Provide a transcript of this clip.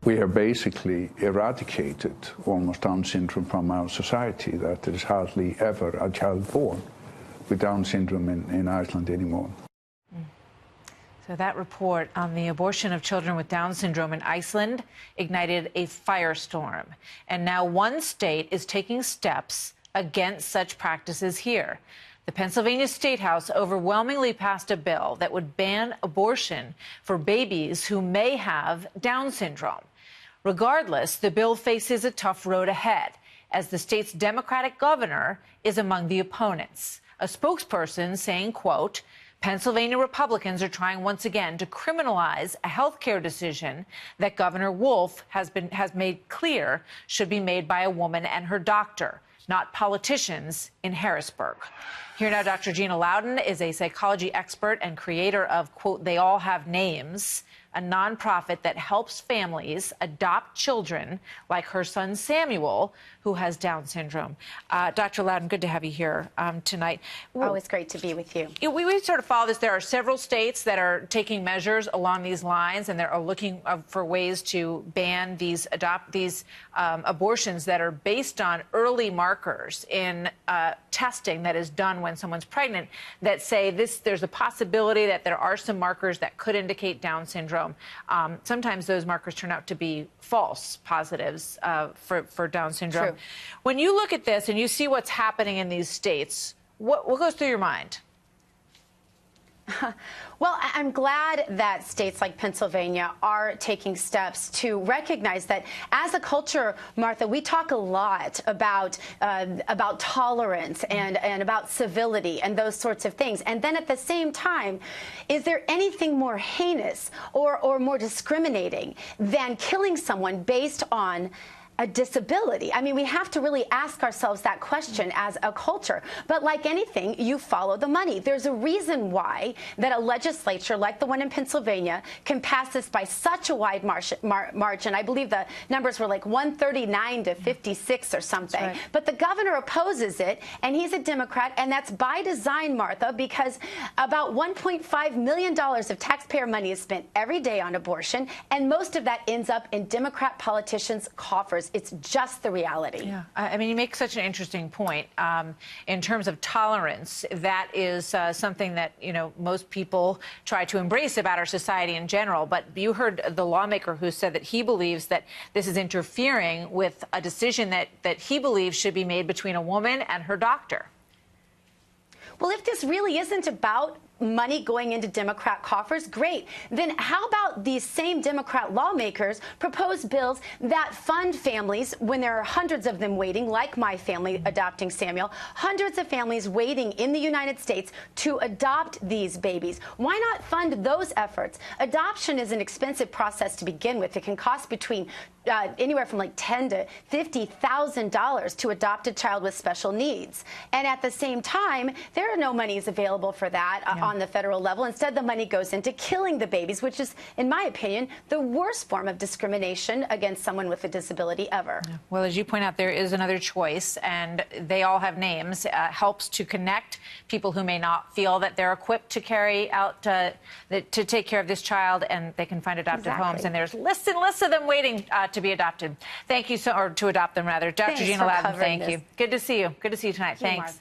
We have basically eradicated almost Down syndrome from our society, that there is hardly ever a child born with Down syndrome in Iceland anymore. So that report on the abortion of children with Down syndrome in Iceland ignited a firestorm. And now one state is taking steps against such practices here. The Pennsylvania State House overwhelmingly passed a bill that would ban abortion for babies who may have Down syndrome. Regardless, the bill faces a tough road ahead, as the state's Democratic governor is among the opponents. A spokesperson saying, quote, Pennsylvania Republicans are trying once again to criminalize a health care decision that Governor Wolf has made clear should be made by a woman and her doctor, not politicians in Harrisburg. Here now, Dr. Gina Loudon is a psychology expert and creator of, quote, They All Have Names, a nonprofit that helps families adopt children like her son Samuel, who has Down syndrome. Dr. Loudon, good to have you here tonight. Always great to be with you. We sort of follow this. There are several states that are taking measures along these lines, and they're looking for ways to ban these abortions that are based on early markers in testing that is done when someone's pregnant that say there's a possibility that there are some markers that could indicate Down syndrome. Sometimes those markers turn out to be false positives for Down syndrome. True. When you look at this and you see what's happening in these states, what goes through your mind? Well, I'm glad that states like Pennsylvania are taking steps to recognize that as a culture, Martha, we talk a lot about tolerance and about civility and those sorts of things. And then at the same time, is there anything more heinous or more discriminating than killing someone based on a disability? I mean, we have to really ask ourselves that question as a culture. But like anything, you follow the money. There's a reason why that a legislature like the one in Pennsylvania can pass this by such a wide margin. I believe the numbers were like 139 to 56 or something. Right. But the governor opposes it, and he's a Democrat, and that's by design, Martha, because about $1.5 million of taxpayer money is spent every day on abortion, and most of that ends up in Democrat politicians' coffers. It's just the reality. Yeah, I mean, you make such an interesting point in terms of tolerance. That is something that, you know, most people try to embrace about our society in general. But you heard the lawmaker who said that he believes that this is interfering with a decision that he believes should be made between a woman and her doctor. Well, if this really isn't about money going into Democrat coffers, great. Then how about these same Democrat lawmakers propose bills that fund families when there are hundreds of them waiting, like my family adopting Samuel, hundreds of families waiting in the United States to adopt these babies? Why not fund those efforts? Adoption is an expensive process to begin with. It can cost between anywhere from like $10,000 to $50,000 to adopt a child with special needs. And at the same time, there are no monies available for that on the federal level. Instead, the money goes into killing the babies, which is, in my opinion, the worst form of discrimination against someone with a disability ever. Yeah. Well, as you point out, there is another choice, and They All Have Names helps to connect people who may not feel that they're equipped to carry out, to take care of this child, and they can find adoptive homes. And there's lists and lists of them waiting to be adopted. Thank you, or to adopt them, rather. Dr. Gina Loudon, thank you. Good to see you. Good to see you tonight. Thanks.